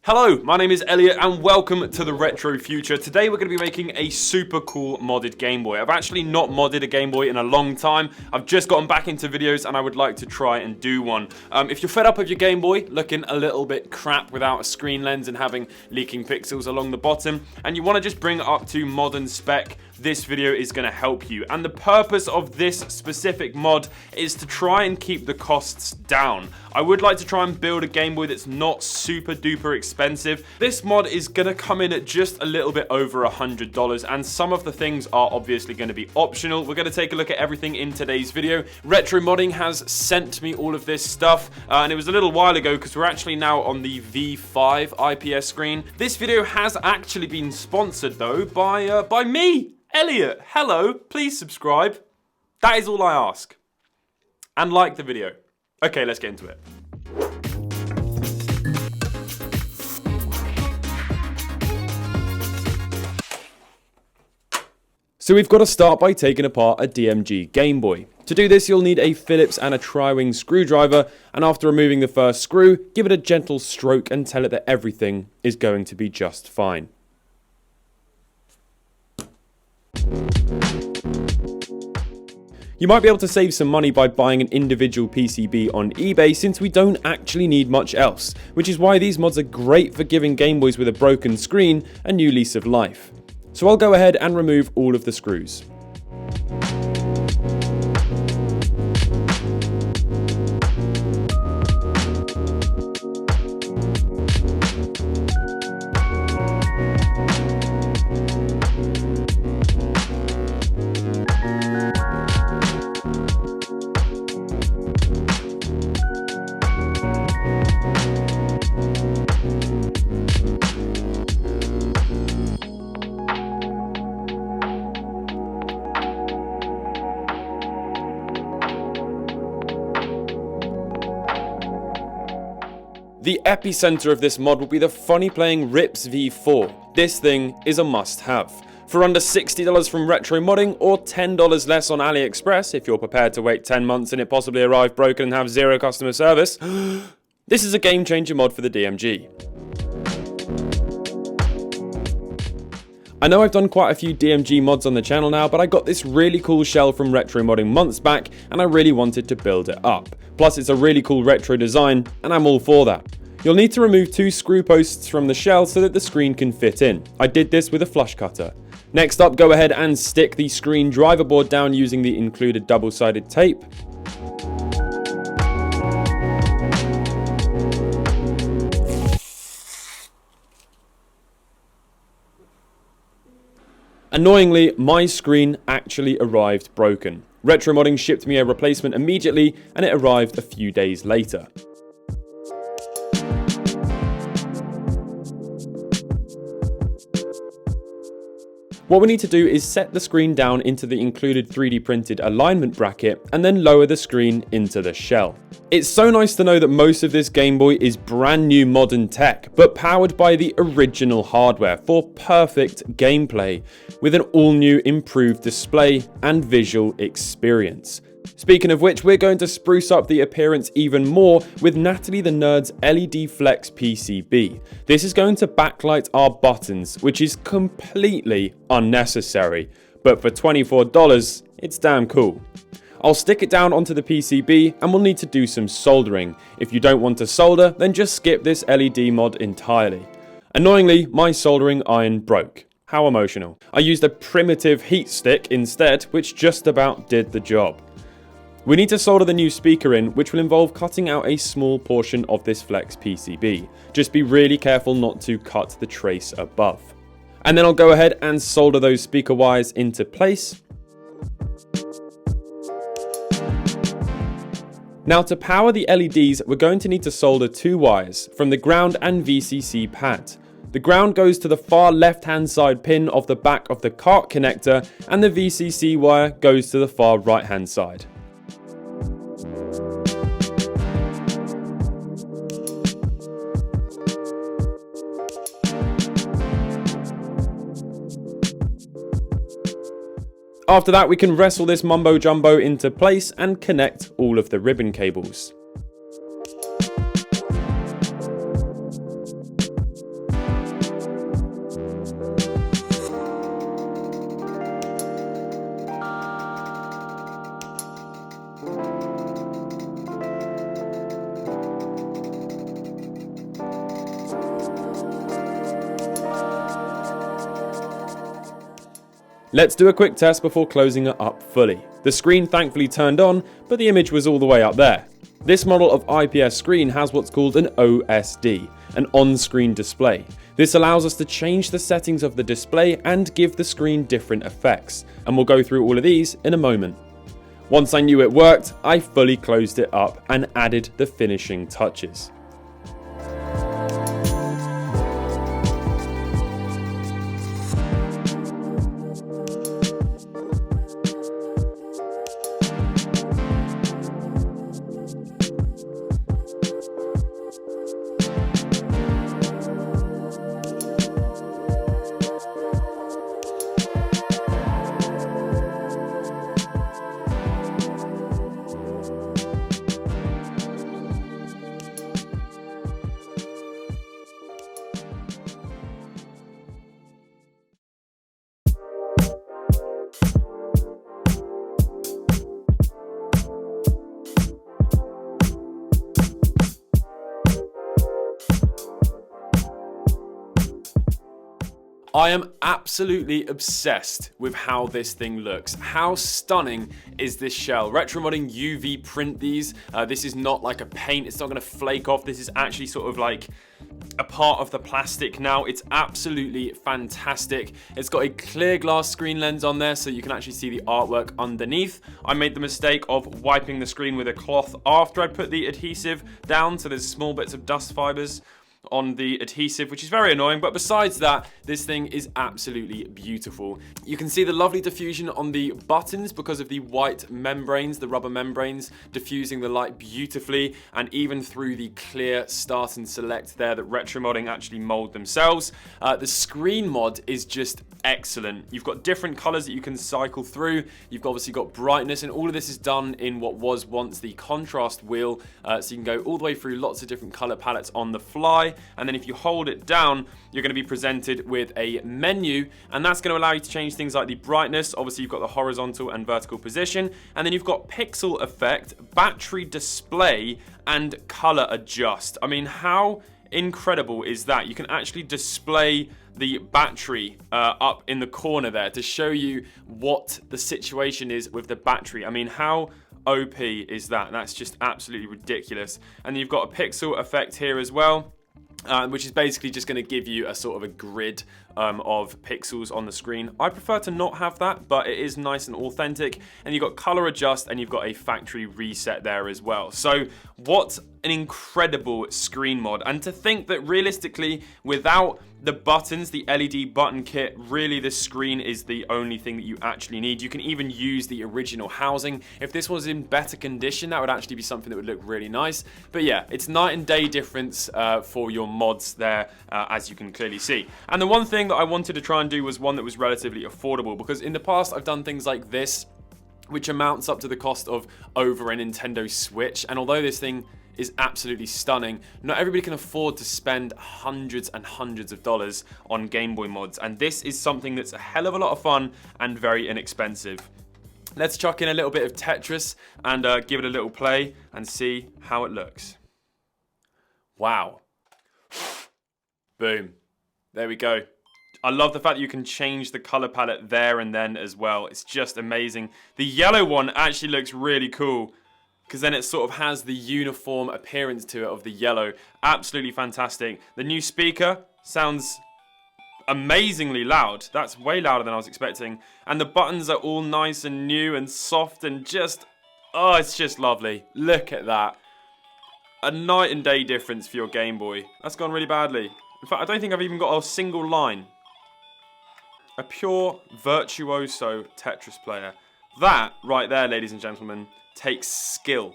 Hello, my name is Elliot and welcome to the Retro Future. Today we're going to be making a super cool modded Game Boy. I've actually not modded a Game Boy in a long time. I've just gotten back into videos and I would like to try and do one. If you're fed up of your Game Boy looking a little bit crap without a screen lens and having leaking pixels along the bottom, and you want to just bring it up to modern spec, this video is going to help you. And the purpose of this specific mod is to try and keep the costs down. I would like to try and build a Game Boy that's not super duper expensive. This mod is going to come in at just a little bit over $100, and some of the things are obviously going to be optional. We're going to take a look at everything in today's video. Retro Modding has sent me all of this stuff, and it was a little while ago because we're actually now on the V5 IPS screen. This video has actually been sponsored though by me, Elliot. Hello, please subscribe. That is all I ask. And like the video. Okay, let's get into it. So we've got to start by taking apart a DMG Game Boy. To do this, you'll need a Phillips and a tri-wing screwdriver, and after removing the first screw, give it a gentle stroke and tell it that everything is going to be just fine. You might be able to save some money by buying an individual PCB on eBay since we don't actually need much else, which is why these mods are great for giving Game Boys with a broken screen a new lease of life. So I'll go ahead and remove all of the screws. The epicenter of this mod will be the funny playing Rips V4. This thing is a must-have. For under $60 from Retro Modding or $10 less on AliExpress, if you're prepared to wait 10 months and it possibly arrive broken and have zero customer service, this is a game changer mod for the DMG. I know I've done quite a few DMG mods on the channel now, but I got this really cool shell from Retro Modding months back and I really wanted to build it up. Plus it's a really cool retro design and I'm all for that. You'll need to remove 2 screw posts from the shell so that the screen can fit in. I did this with a flush cutter. Next up, go ahead and stick the screen driver board down using the included double-sided tape. Annoyingly, my screen actually arrived broken. Retro Modding shipped me a replacement immediately and it arrived a few days later. What we need to do is set the screen down into the included 3D printed alignment bracket and then lower the screen into the shell. It's so nice to know that most of this Game Boy is brand new modern tech, but powered by the original hardware for perfect gameplay, with an all new improved display and visual experience. Speaking of which, we're going to spruce up the appearance even more with Natalie the Nerd's LED Flex PCB. This is going to backlight our buttons, which is completely unnecessary, but for $24, it's damn cool. I'll stick it down onto the PCB and we'll need to do some soldering. If you don't want to solder, then just skip this LED mod entirely. Annoyingly, my soldering iron broke. How emotional. I used a primitive heat stick instead, which just about did the job. We need to solder the new speaker in, which will involve cutting out a small portion of this Flex PCB. Just be really careful not to cut the trace above. And then I'll go ahead and solder those speaker wires into place. Now to power the LEDs, we're going to need to solder 2 wires from the ground and VCC pad. The ground goes to the far left hand side pin of the back of the cart connector and the VCC wire goes to the far right hand side. After that, we can wrestle this mumbo jumbo into place and connect all of the ribbon cables. Let's do a quick test before closing it up fully. The screen thankfully turned on, but the image was all the way up there. This model of IPS screen has what's called an OSD, an on-screen display. This allows us to change the settings of the display and give the screen different effects, and we'll go through all of these in a moment. Once I knew it worked, I fully closed it up and added the finishing touches. I am absolutely obsessed with how this thing looks. How stunning is this shell? Retromodding UV print these. This is not like a paint, it's not gonna flake off. This is actually sort of like a part of the plastic now. It's absolutely fantastic. It's got a clear glass screen lens on there so you can actually see the artwork underneath. I made the mistake of wiping the screen with a cloth after I put the adhesive down, so there's small bits of dust fibers on the adhesive, which is very annoying, but besides that, this thing is absolutely beautiful. You can see the lovely diffusion on the buttons because of the white membranes, the rubber membranes, diffusing the light beautifully, and even through the clear start and select there that Retromodding actually mold themselves. The screen mod is just excellent. You've got different colors that you can cycle through. You've obviously got brightness, and all of this is done in what was once the contrast wheel, so you can go all the way through lots of different color palettes on the fly. And then if you hold it down, you're going to be presented with a menu, and that's going to allow you to change things like the brightness. Obviously, you've got the horizontal and vertical position, and then you've got pixel effect, battery display, and color adjust. I mean, how incredible is that? You can actually display the battery up in the corner there to show you what the situation is with the battery. I mean, how OP is that? That's just absolutely ridiculous. And you've got a pixel effect here as well, which is basically just going to give you a sort of a grid of pixels on the screen. I prefer to not have that, but it is nice and authentic. And you've got color adjust, and you've got a factory reset there as well. So what an incredible screen mod. And to think that realistically, without the buttons, the LED button kit, really the screen is the only thing that you actually need. You can even use the original housing. If this was in better condition, that would actually be something that would look really nice. But yeah, it's night and day difference for your mods there, as you can clearly see. And the one thing that I wanted to try and do was one that was relatively affordable, because in the past I've done things like this, which amounts up to the cost of over a Nintendo Switch. And although this thing is absolutely stunning, not everybody can afford to spend hundreds and hundreds of dollars on Game Boy mods, and this is something that's a hell of a lot of fun and very inexpensive. Let's chuck in a little bit of Tetris and give it a little play and see how it looks. Wow. Boom. There we go. I love the fact that you can change the color palette there and then as well. It's just amazing. The yellow one actually looks really cool, because then it sort of has the uniform appearance to it of the yellow. Absolutely fantastic. The new speaker sounds amazingly loud. That's way louder than I was expecting. And the buttons are all nice and new and soft and just, oh, it's just lovely. Look at that. A night and day difference for your Game Boy. That's gone really badly. In fact, I don't think I've even got a single line. A pure virtuoso Tetris player. That right there, ladies and gentlemen, takes skill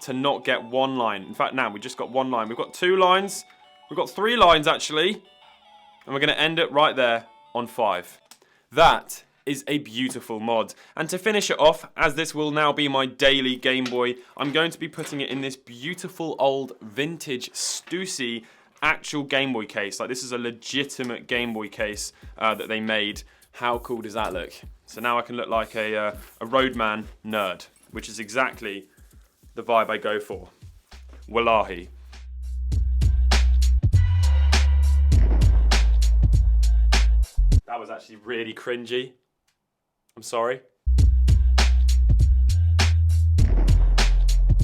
to not get one line. In fact, now we just got one line. We've got two lines. We've got three lines, actually. And we're going to end it right there on 5. That is a beautiful mod. And to finish it off, as this will now be my daily Game Boy, I'm going to be putting it in this beautiful old vintage Stussy actual Game Boy case. Like, this is a legitimate Game Boy case that they made. How cool does that look? So now I can look like a roadman nerd, which is exactly the vibe I go for. Wallahi. That was actually really cringy. I'm sorry.